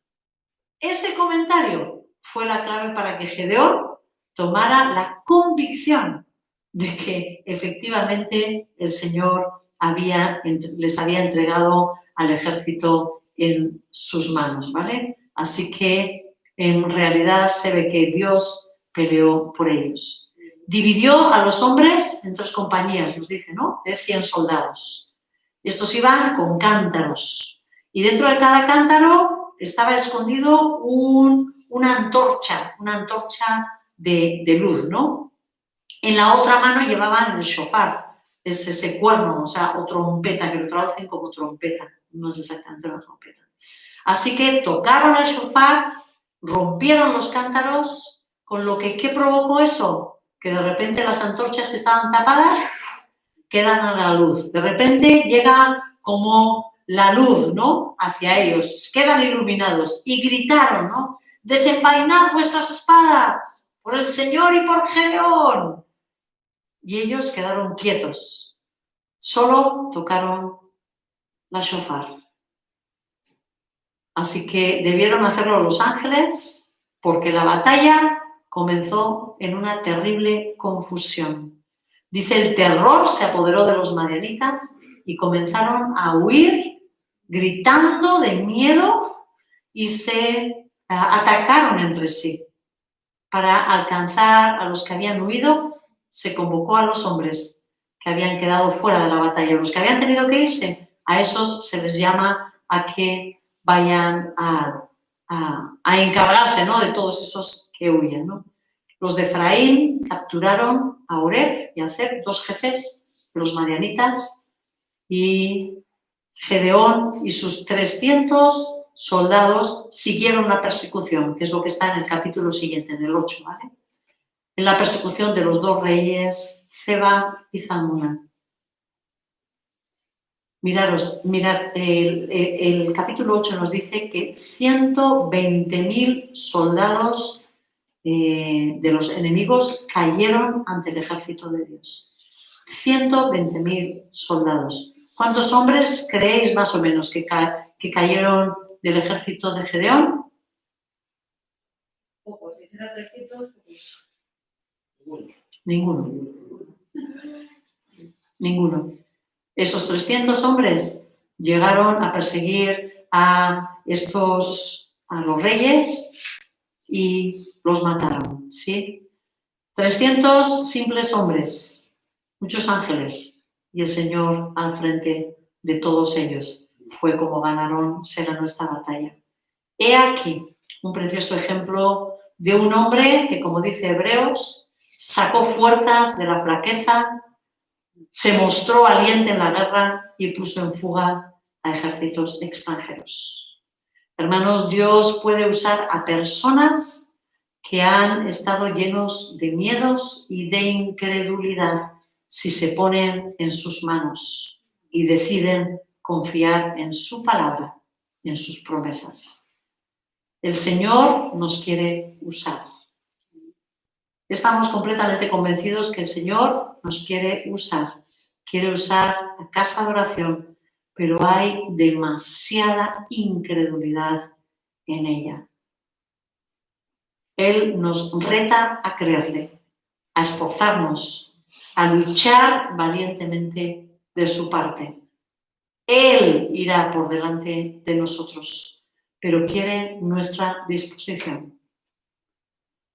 Ese comentario fue la clave para que Gedeón tomara la convicción de que efectivamente el Señor les había entregado al ejército en sus manos, ¿vale? Así que en realidad se ve que Dios peleó por ellos. Dividió a los hombres en 3 compañías, nos dice, ¿no? De 100 soldados. Estos iban con cántaros. Y dentro de cada cántaro estaba escondido una antorcha de luz, ¿no? En la otra mano llevaban el shofar, es ese cuerno, o trompeta, que lo traducen como trompeta, no es exactamente una trompeta. Así que tocaron el shofar, rompieron los cántaros, con lo que, ¿qué provocó eso? Que de repente las antorchas que estaban tapadas quedan a la luz. De repente llega como la luz, ¿no? Hacia ellos, quedan iluminados y gritaron, ¿no? Desenvainad vuestras espadas por el Señor y por Gedeón. Y ellos quedaron quietos, solo tocaron la shofar. Así que debieron hacerlo los ángeles porque la batalla comenzó en una terrible confusión. Dice, el terror se apoderó de los madianitas y comenzaron a huir, gritando de miedo y se atacaron entre sí. Para alcanzar a los que habían huido, se convocó a los hombres que habían quedado fuera de la batalla. Los que habían tenido que irse, a esos se les llama a que vayan a encargarse, ¿no?, de todos esos que huyen, ¿no? Los de Efraín capturaron a Oreb y a Zeb, 2 jefes de los madianitas, y Gedeón y sus 300 soldados siguieron la persecución, que es lo que está en el capítulo siguiente, en el 8, ¿vale? En la persecución de los 2 reyes, Zeba y Zalmunna. Mirad, el capítulo 8 nos dice que 120.000 soldados de los enemigos cayeron ante el ejército de Dios. 120.000 soldados. ¿Cuántos hombres creéis más o menos que cayeron del ejército de Gedeón? Pocos, si será 300, Ninguno. Ninguno. Esos 300 hombres llegaron a perseguir a los reyes y los mataron, ¿sí? 300 simples hombres, muchos ángeles, y el Señor al frente de todos ellos. Fue como se ganó esta batalla. He aquí un precioso ejemplo de un hombre que, como dice Hebreos, sacó fuerzas de la flaqueza, se mostró valiente en la guerra y puso en fuga a ejércitos extranjeros. Hermanos, Dios puede usar a personas que han estado llenos de miedos y de incredulidad si se ponen en sus manos y deciden confiar en su palabra, en sus promesas. El Señor nos quiere usar. Estamos completamente convencidos que el Señor nos quiere usar a Casa de Oración, pero hay demasiada incredulidad en ella. Él nos reta a creerle, a esforzarnos, a luchar valientemente de su parte. Él irá por delante de nosotros, pero quiere nuestra disposición.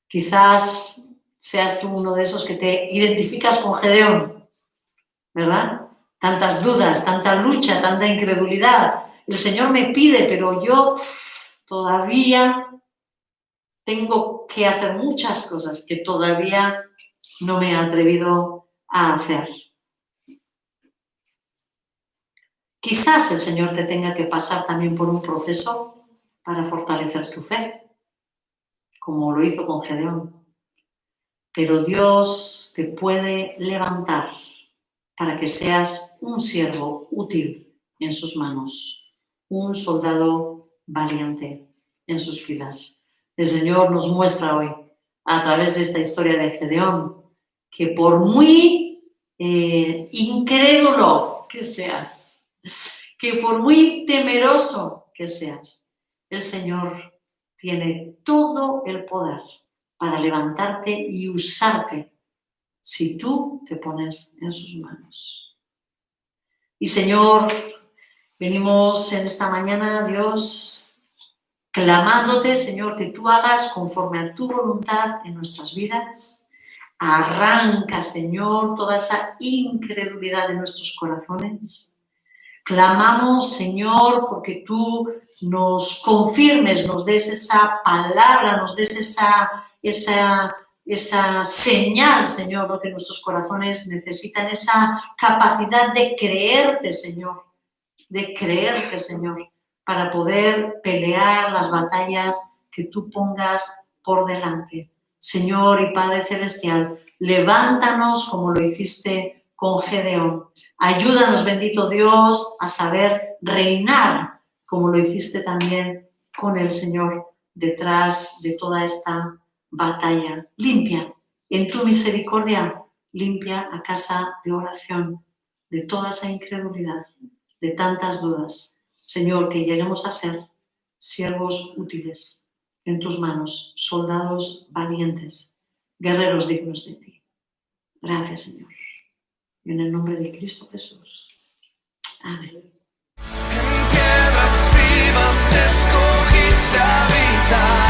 Quizás seas tú uno de esos que te identificas con Gedeón, ¿verdad? Tantas dudas, tanta lucha, tanta incredulidad. El Señor me pide, pero yo todavía tengo que hacer muchas cosas que todavía no me he atrevido a hacer. Quizás el Señor te tenga que pasar también por un proceso para fortalecer tu fe, como lo hizo con Gedeón. Pero Dios te puede levantar para que seas un siervo útil en sus manos, un soldado valiente en sus filas. El Señor nos muestra hoy, a través de esta historia de Gedeón, que por muy incrédulo que seas, que por muy temeroso que seas, el Señor tiene todo el poder para levantarte y usarte si tú te pones en sus manos. Y Señor, venimos en esta mañana, Dios, clamándote, Señor, que tú hagas conforme a tu voluntad en nuestras vidas. Arranca, Señor, toda esa incredulidad de nuestros corazones. Clamamos, Señor, porque tú nos confirmes, nos des esa palabra, nos des esa señal, Señor, lo que nuestros corazones necesitan, esa capacidad de creerte, Señor, para poder pelear las batallas que tú pongas por delante. Señor y Padre Celestial, levántanos como lo hiciste con Gedeón. Ayúdanos, bendito Dios, a saber reinar, como lo hiciste también con el Señor detrás de toda esta batalla. Limpia, en tu misericordia, limpia a casa de oración de toda esa incredulidad, de tantas dudas. Señor, que lleguemos a ser siervos útiles en tus manos, soldados valientes, guerreros dignos de ti. Gracias, Señor. En el nombre de Cristo Jesús. Amén. En piedras vivas escogiste habitar.